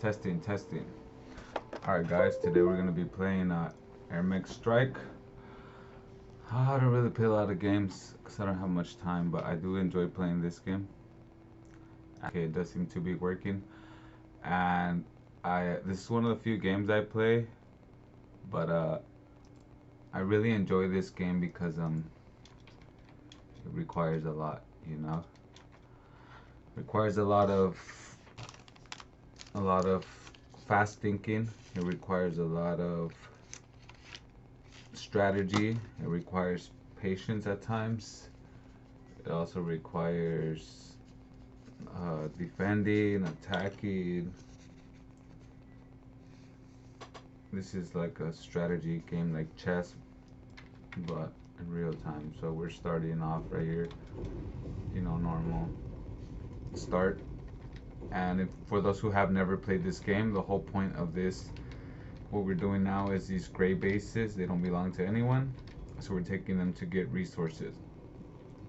Testing, testing. Alright guys, today we're going to be playing airmech strike. I don't really play a lot of games because I don't have much time, but I do enjoy playing this game. Okay, it does seem to be working. And this is one of the few games I play, but I really enjoy this game because it requires a lot, you know. Requires a lot of fast thinking. It requires a lot of strategy. It requires patience at times. It also requires defending, attacking. This is like a strategy game, like chess, but in real time. So we're starting off right here, you know, normal start. And for those who have never played this game, the whole point of this, what we're doing now, is these gray bases. They don't belong to anyone, so we're taking them to get resources.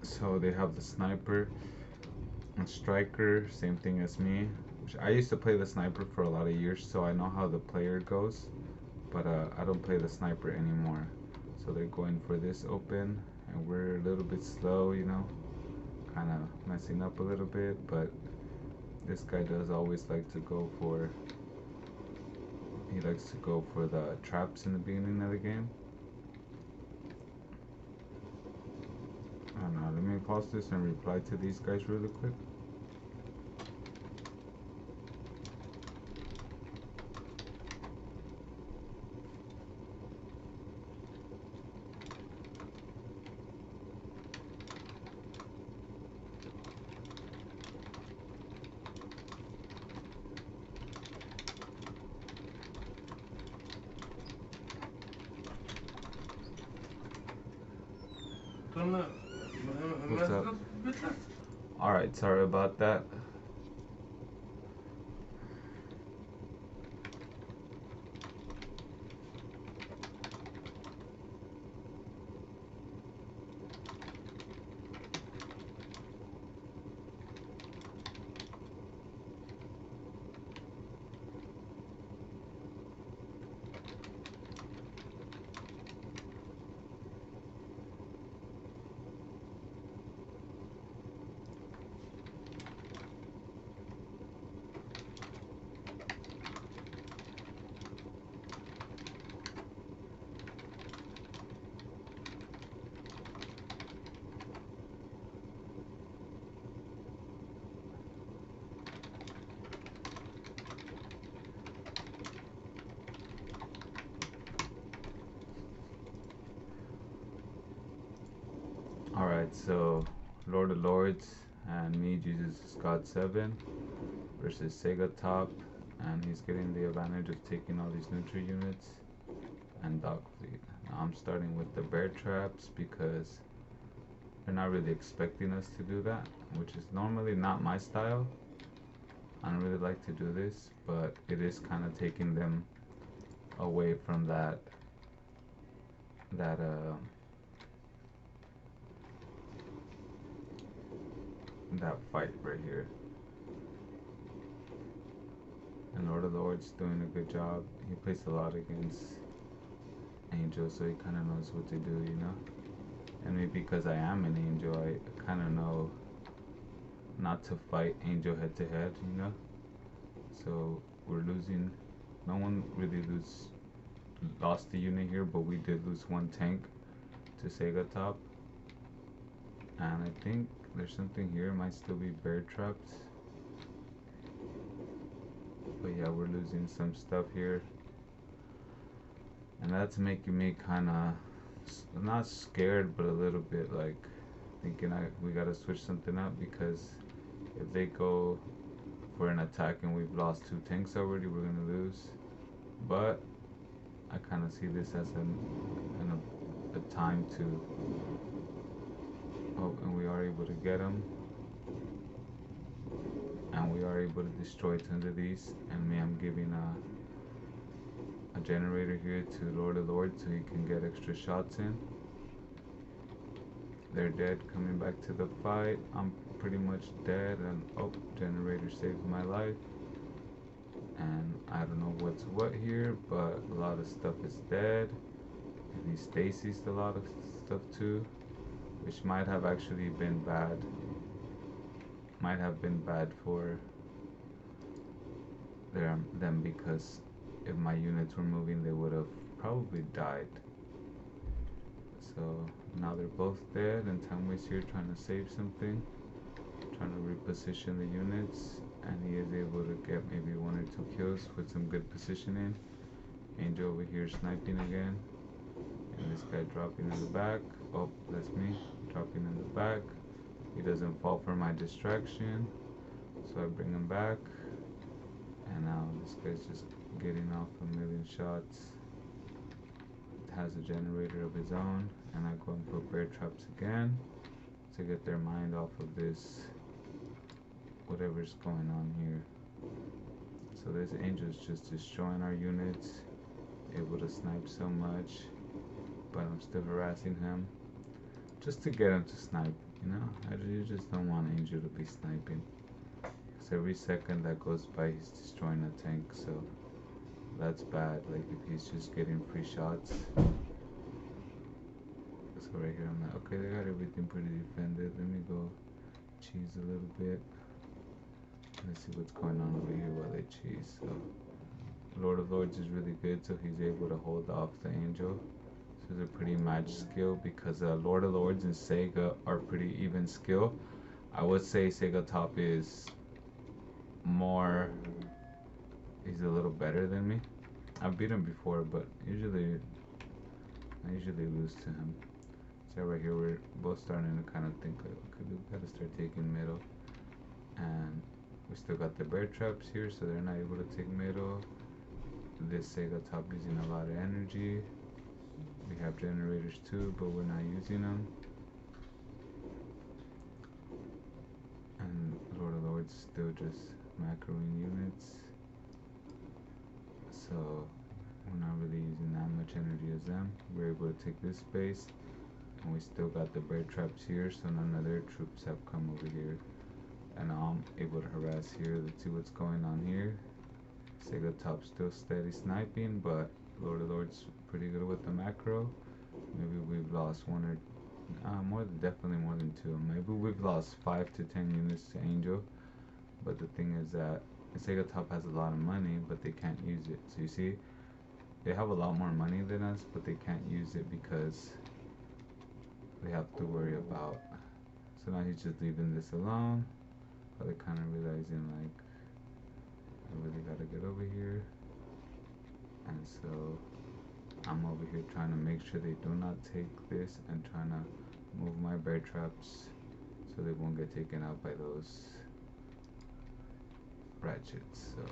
So they have the sniper and striker, same thing as me. Which I used to play the sniper for a lot of years, so I know how the player goes, but I don't play the sniper anymore. So they're going for this open, and we're a little bit slow, you know, kind of messing up a little bit, but this guy does always like to go for, he likes to go for the traps in the beginning of the game. I don't know, let me pause this and reply to these guys really quick. What's up? Alright, sorry about that. Alright, so Lord of Lords and me, Jesusisgod7 versus Segatop, and he's getting the advantage of taking all these neutral units and dog fleet. Now I'm starting with the bear traps because they're not really expecting us to do that, which is normally not my style. I don't really like to do this, but it is kind of taking them away from that fight right here. And Lord of Lords doing a good job. He plays a lot against Angel, so he kind of knows what to do, you know. And maybe because I am an Angel, I kind of know not to fight Angel head to head, you know. So we're losing. No one really lost the unit here, but we did lose one tank to Segatop. And I think there's something here. It might still be bear traps. But yeah, we're losing some stuff here. And that's making me kind of, not scared, but a little bit like thinking we gotta switch something up, because if they go for an attack and we've lost 2 tanks already, we're gonna lose. But I kind of see this as a time to, oh, and we are able to get them, and we are able to destroy tons of these. And me, I'm giving a generator here to Lord of Lords so he can get extra shots in. They're dead. Coming back to the fight, I'm pretty much dead, and oh, generator saved my life. And what's what here, but a lot of stuff is dead. And he stasised a lot of stuff too, which might have actually been bad. Might have been bad for them, because if my units were moving, they would have probably died. So now they're both dead, and Timewast here trying to save something, trying to reposition the units, and he is able to get maybe 1 or 2 kills with some good positioning. Angel over here sniping again, and this guy dropping in the back. Oh, that's me dropping in the back. He doesn't fall for my distraction, so I bring him back, and now this guy's just getting off 1,000,000 shots. Has a generator of his own, and I go and put bear traps again to get their mind off of this, whatever's going on here. So this angel's just destroying our units, able to snipe so much, but I'm still harassing him just to get him to snipe, you know. You just don't want Angel to be sniping, because every second that goes by he's destroying a tank, so that's bad. Like if he's just getting free shots. So right here I'm like, okay, they got everything pretty defended. Let me go cheese a little bit. Let's see what's going on over here while they cheese. So Lord of Lords is really good, so he's able to hold off the Angel. So it's a pretty match skill, because Lord of Lords and Sega are pretty even skill. I would say Segatop is more, he's a little better than me. I've beat him before, but I usually lose to him. So right here we're both starting to kind of think like, okay, we gotta start taking middle, and we still got the bear traps here, so they're not able to take middle. This Segatop using a lot of energy. We have generators too, but we're not using them. And Lord of Lords still just macroing units, so we're not really using that much energy as them. We're able to take this space, and we still got the bear traps here, so none of their troops have come over here. And now I'm able to harass here. Let's see what's going on here. Segatop still steady sniping, but Lord of Lords pretty good with the macro. Maybe we've lost 1 or definitely more than 2. Maybe we've lost 5 to 10 units to Angel. But the thing is that Segatop has a lot of money, but they can't use it. So you see, they have a lot more money than us, but they can't use it because they have to worry about. So now he's just leaving this alone. But they're kind of realizing like, I really gotta get over here. And so I'm over here trying to make sure they do not take this, and trying to move my bear traps so they won't get taken out by those ratchets. So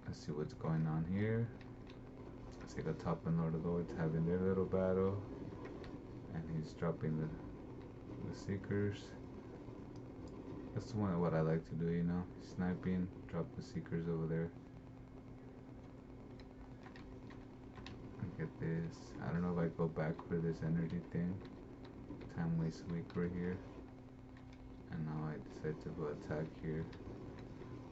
let's see what's going on here. Segatop and Lord of Lords having their little battle, and he's dropping the seekers. That's what I like to do, you know, sniping, drop the seekers over there. Look at this. I don't know if I go back for this energy thing. Timewast weak right here. And now I decide to go attack here.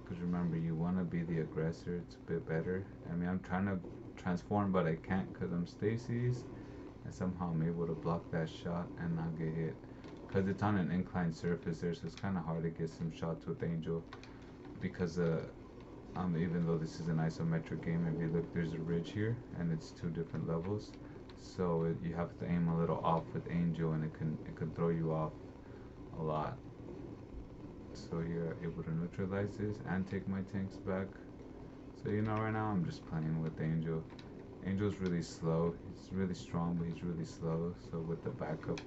Because remember, you want to be the aggressor. It's a bit better. I mean, I'm trying to transform, but I can't because I'm Stacy's. And somehow I'm able to block that shot and not get hit. Because it's on an inclined surface there, so it's kind of hard to get some shots with Angel. Because even though this is an isometric game, if you look, there's a ridge here, and it's 2 different levels. So you have to aim a little off with Angel, and it can throw you off a lot. So you're able to neutralize this and take my tanks back. So you know, right now I'm just playing with Angel. Angel's really slow. He's really strong, but he's really slow. So with the backup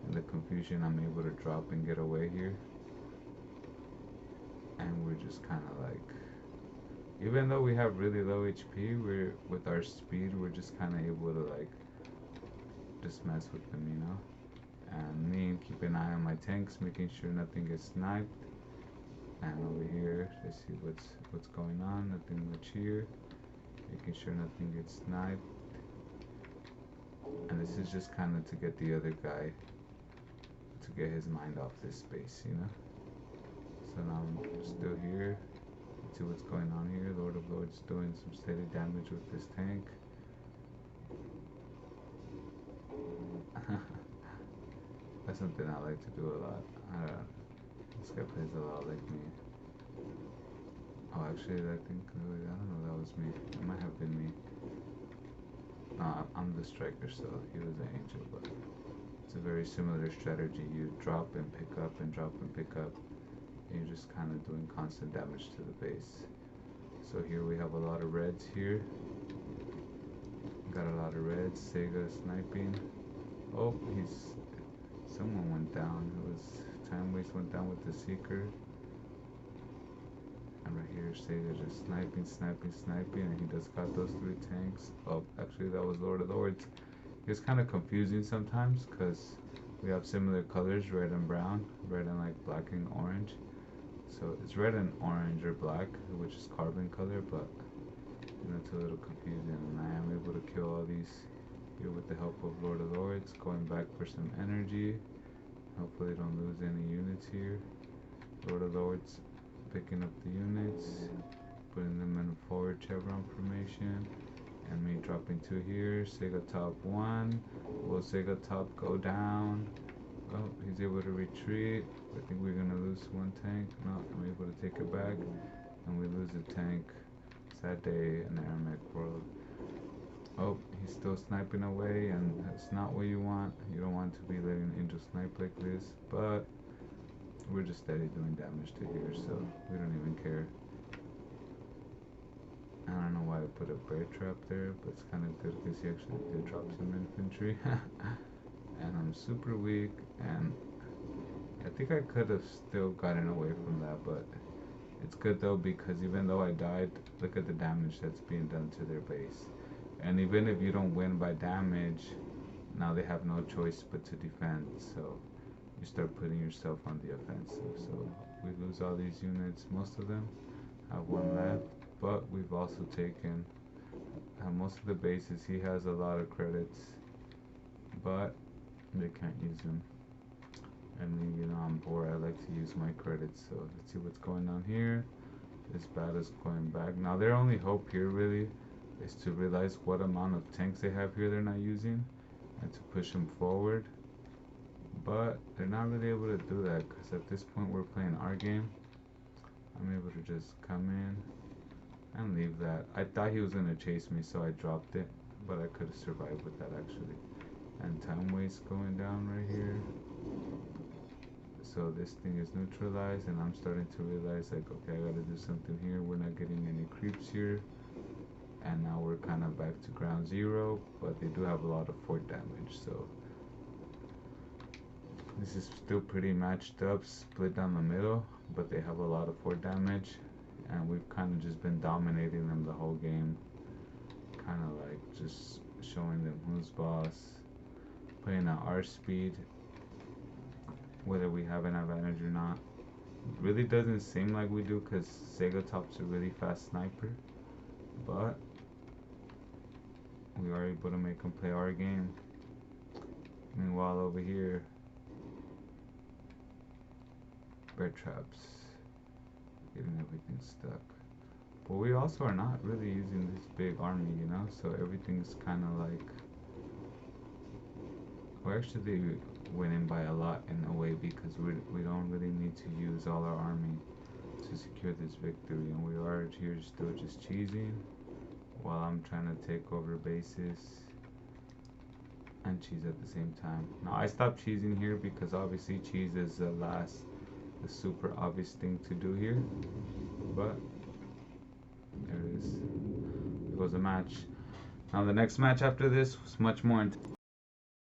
and the confusion, I'm able to drop and get away here. And we're just kind of like, even though we have really low HP, with our speed, we're just kind of able to like just mess with them, you know. And me keep an eye on my tanks, making sure nothing gets sniped. And over here, let's see what's going on. Nothing much here. Making sure nothing gets sniped. And this is just kind of to get the other guy to get his mind off this space, you know. So now I'm still here. Let's see what's going on here. Lord of Lords doing some steady damage with this tank. That's something I like to do a lot. This guy plays a lot like me. Oh, actually, I think, I don't know, that was me. It might have been me. I'm the striker, so he was an angel, but it's a very similar strategy. You drop and pick up and drop and pick up, and you're just kind of doing constant damage to the base. So here we have a lot of reds here. Got a lot of reds. Sega sniping. Oh, someone went down. It was Timewast went down with the Seeker. And right here, Sega just sniping, and he just got those 3 tanks. Oh, actually, that was Lord of Lords. It's kind of confusing sometimes because we have similar colors, red and brown, red and like black and orange. So it's red and orange or black, which is carbon color, but you know, it's a little confusing. And I am able to kill all these here with the help of Lord of Lords. Going back for some energy. Hopefully don't lose any units here. Lord of Lords picking up the units, putting them in a forward chevron formation, and me dropping 2 here. Segatop 1. Will Segatop go down? Oh, he's able to retreat. I think we're gonna lose 1 tank. No, I'm able to take it back, and we lose a tank. Sad day in the airmech world. Oh, he's still sniping away, and that's not what you want. You don't want to be letting Angel snipe like this, but we're just steady doing damage to here, so we don't even care. I don't know why I put a bear trap there, but it's kind of good because he actually did drop some infantry. And I'm super weak, and I think I could have still gotten away from that, but it's good though, because even though I died, look at the damage that's being done to their base. And even if you don't win by damage, now they have no choice but to defend, so you start putting yourself on the offensive. So we lose all these units. Most of them have 1 left, but we've also taken most of the bases. He has a lot of credits, but they can't use them. And me, you know, I'm bored. I like to use my credits. So let's see what's going on here. This battle's going back. Now their only hope here really is to realize what amount of tanks they have here they're not using, and to push them forward. But they're not really able to do that, because at this point we're playing our game. I'm able to just come in and leave that. I thought he was going to chase me, so I dropped it, but I could have survived with that actually. And Timewast going down right here. So this thing is neutralized, and I'm starting to realize, like, okay, I gotta do something here. We're not getting any creeps here, and now we're kind of back to ground zero, but they do have a lot of fort damage, so this is still pretty matched up, split down the middle, but they have a lot of fort damage, and we've kind of just been dominating them the whole game, kind of like just showing them who's boss, playing at our speed, whether we have an advantage or not. It really doesn't seem like we do, because Segatop's a really fast sniper, but we are able to make them play our game. Meanwhile over here, bear traps, getting everything stuck. But we also are not really using this big army, you know, so everything's kind of like, we're actually winning by a lot in a way, because we don't really need to use all our army to secure this victory, and we are here still just cheesing while I'm trying to take over bases and cheese at the same time. Now I stopped cheesing here because obviously cheese is the super obvious thing to do here, but there it is. It was a match. Now the next match after this was much more intense.